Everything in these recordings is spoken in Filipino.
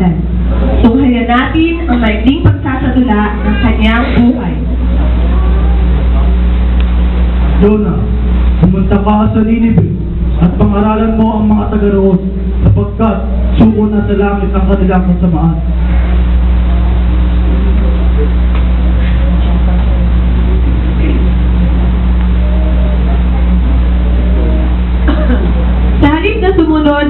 pangalan. Tunghayan natin ang maikling pagsasadula ng kanyang buhay. Jonah, pumunta ka sa Nineveh at pangaralan mo ang mga taga roon, sapagkat suko na sa langit ang kanilang kasamaan. Sa halip na sumunod,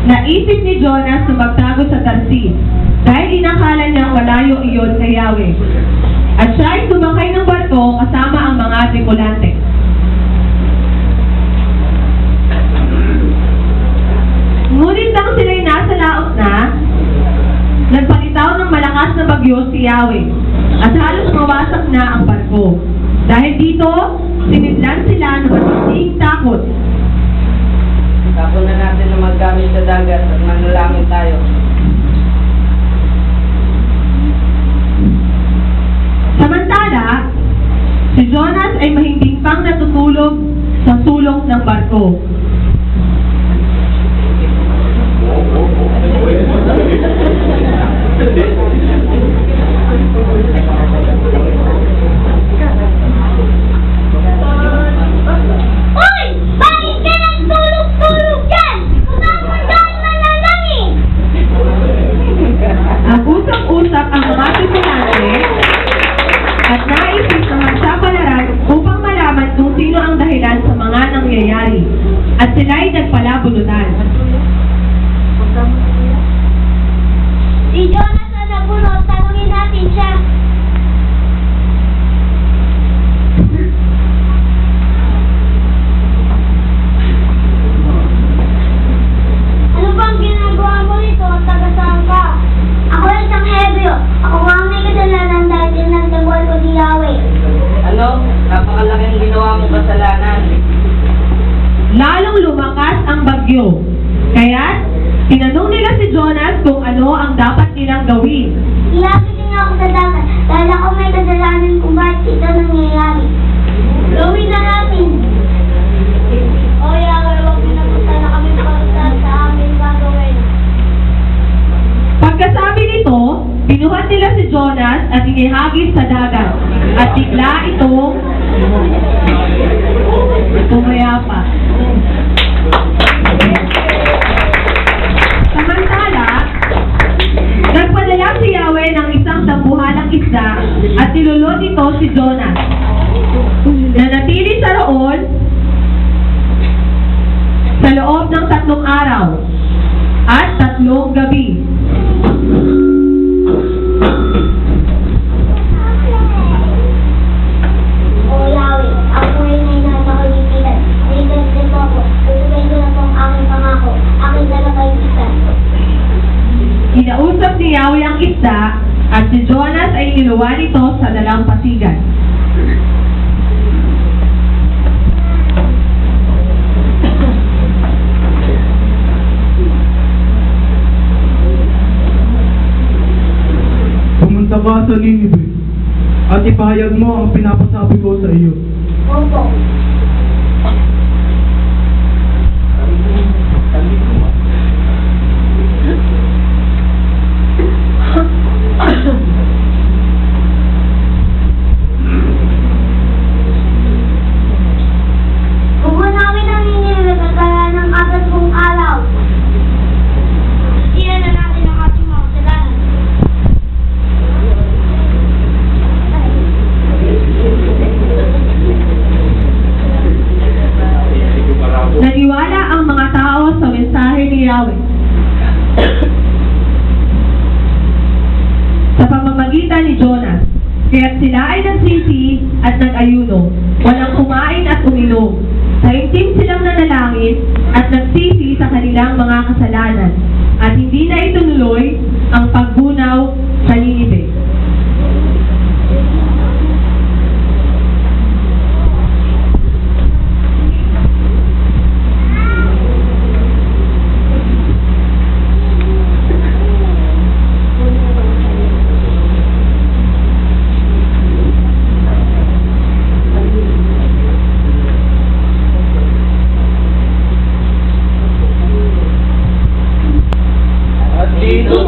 naisip ni Jonas na magtago sa Tarsis dahil inakala niyang malayo iyon kay Yahweh. At siya ay sumakay ng barko kasama ang mga tripulante. Ngunit nang sila'y nasa laot na, nagpalitaw ng malakas na bagyo si Yahweh at halos mawasak na ang barko. Dahil dito, sinidlan sila ng matinding takot. Tapon na natin na maggamit sa dagat at manalangin tayo. Samantala, si Jonas ay mahimbing pang natutulog sa sulok ng barko. Hoy! Bakit ka nagtulog-tulog dyan? Kung dahil manalangin! Nag-usap-usap ang mga tripulante at naisip na magsapalaran upang malaman kung sino ang dahilan sa mga nangyayari. At sila'y nagpalabunutan. Si Jonas na nabunot, tanungin natin siya. Ano bang ginagawa mo nito? Taga saan ka? Ako ay isang Hebreo. Ako nga ang may kasalanan dahil tinagtagwal ko si Yahweh. Ano? Napakalaking ginawa mong kasalanan. Lalong lumakas ang bagyo. Kaya, tinanong nila si Jonas kung ano ang dapat nilang gawin. Ilapit niya ako sa dagat dahil ako may kasalanan kung bakit ito nangyayari. Gawin na natin. O Yahweh, huwag pinapunta na kami para sa amin gagawin. Pagkasabi nito, binuhat nila si Jonas at inihagis sa dagat. At bigla itong pumayapa. Samantala, nagpadala si Yahweh ng isang dambuhalang isda at nilulod ito si Jonas. Nanatili sa roon sa loob ng 3 araw at 3 gabi. O Yahweh, ako ay nasa kaligpitan. Naliligtas po ako. Tutugay ko na po ang aking pangako. Aking dalakaligpitan. Kinausap ni Yahweh ang isda at si Jonas ay niluwa nito sa dalampasigan. Pumunta ka sa Nineveh at ipahayag mo ang pinapasabi ko sa iyo. Opo. Pumunawin ang Nineveh kagaya ng 40 araw. Siya na natin ang ating mga kasalanan. Naniwala ang mga tao sa mensahe ni Yahweh. Sa pamamagitan ni Jonas, kaya't sila ay nagsisi at nag-ayuno, walang kumain at uminom. Taimtim silang nanalangin at nagsisi sa kanilang mga kasalanan, at hindi na ituloy ang pagbunaw sa Nineveh. At dito